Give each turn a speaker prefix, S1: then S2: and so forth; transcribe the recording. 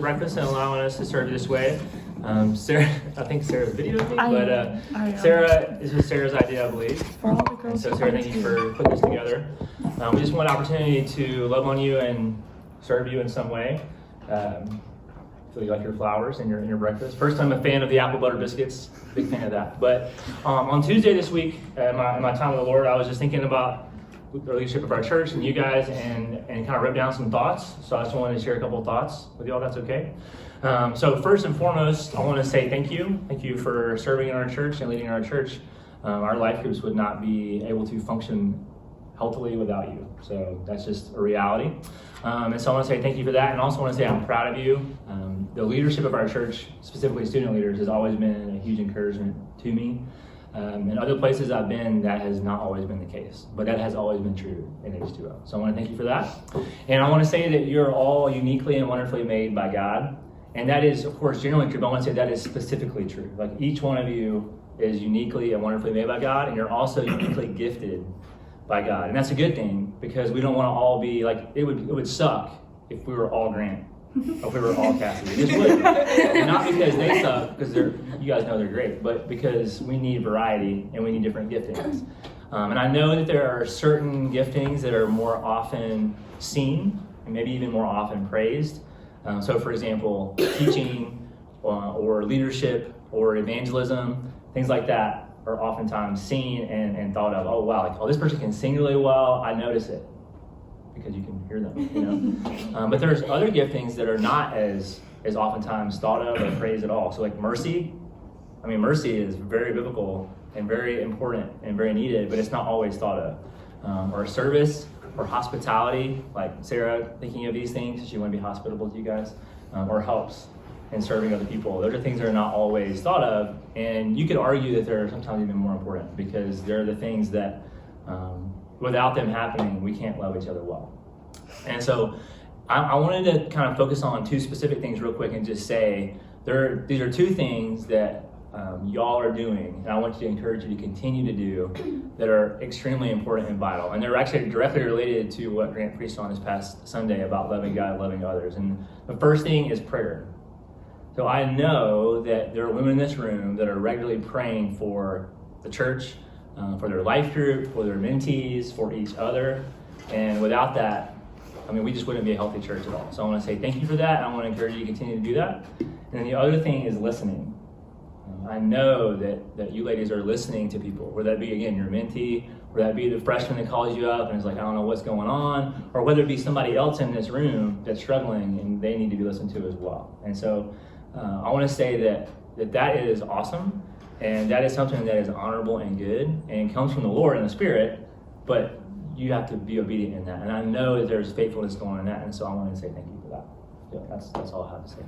S1: breakfast and allowing us to serve this way. Sarah, I think Sarah's videoing me, but Sarah, this was Sarah's idea, I believe. And so Sarah, thank you for putting this together. We just want an opportunity to love on you and serve you in some way. Feel you like your flowers and your breakfast. First, I'm a fan of the apple butter biscuits. Big fan of that. But on Tuesday this week, in my time with the Lord, I was just thinking about the leadership of our church and you guys, and kind of wrote down some thoughts. So I just wanted to share a couple of thoughts with you all. That's okay. So first and foremost, I want to say thank you. Thank you for serving in our church and leading our church. Our life groups would not be able to function healthily without you. So that's just a reality. And so I want to say thank you for that. And also want to say I'm proud of you. The leadership of our church, specifically student leaders, has always been a huge encouragement to me. In other places I've been, that has not always been the case, but that has always been true in H2O. So I want to thank you for that. And I want to say that you're all uniquely and wonderfully made by God. And that is, of course, generally true, but I want to say that is specifically true. Like each one of you is uniquely and wonderfully made by God, and you're also uniquely gifted by God. And that's a good thing, because we don't want to all be like, it would suck if we were all Grant. If we were all Cassidy. It just would. And not because they suck, because you guys know they're great, but because we need variety and we need different giftings. And I know that there are certain giftings that are more often seen and maybe even more often praised. So for example, teaching or leadership or evangelism, things like that are oftentimes seen and thought of. Oh wow, like, oh, this person can sing really well. I notice it, because you can hear them, you know. But there's other giftings that are not as oftentimes thought of or praised at all. So like mercy, I mean, mercy is very biblical and very important and very needed, but it's not always thought of. Or service or hospitality, like Sarah thinking of these things, she want to be hospitable to you guys, or helps in serving other people. Those are things that are not always thought of, and you could argue that they're sometimes even more important, because they're the things that without them happening, we can't love each other well. And so I wanted to kind of focus on two specific things real quick and just say these are two things that y'all are doing, and I want to encourage you to continue to do, that are extremely important and vital. And they're actually directly related to what Grant preached on this past Sunday about loving God, loving others. And the first thing is prayer. So I know that there are women in this room that are regularly praying for the church, for their life group, for their mentees, for each other. And without that, I mean, we just wouldn't be a healthy church at all. So I want to say thank you for that. And I want to encourage you to continue to do that. And then the other thing is listening. I know that you ladies are listening to people, whether that be, again, your mentee, or that be the freshman that calls you up and is like, I don't know what's going on, or whether it be somebody else in this room that's struggling and they need to be listened to as well. And so I want to say that is awesome, and that is something that is honorable and good and comes from the Lord and the Spirit, but you have to be obedient in that. And I know that there's faithfulness going on in that, and so I want to say thank you for that. Yeah, that's all I have to say.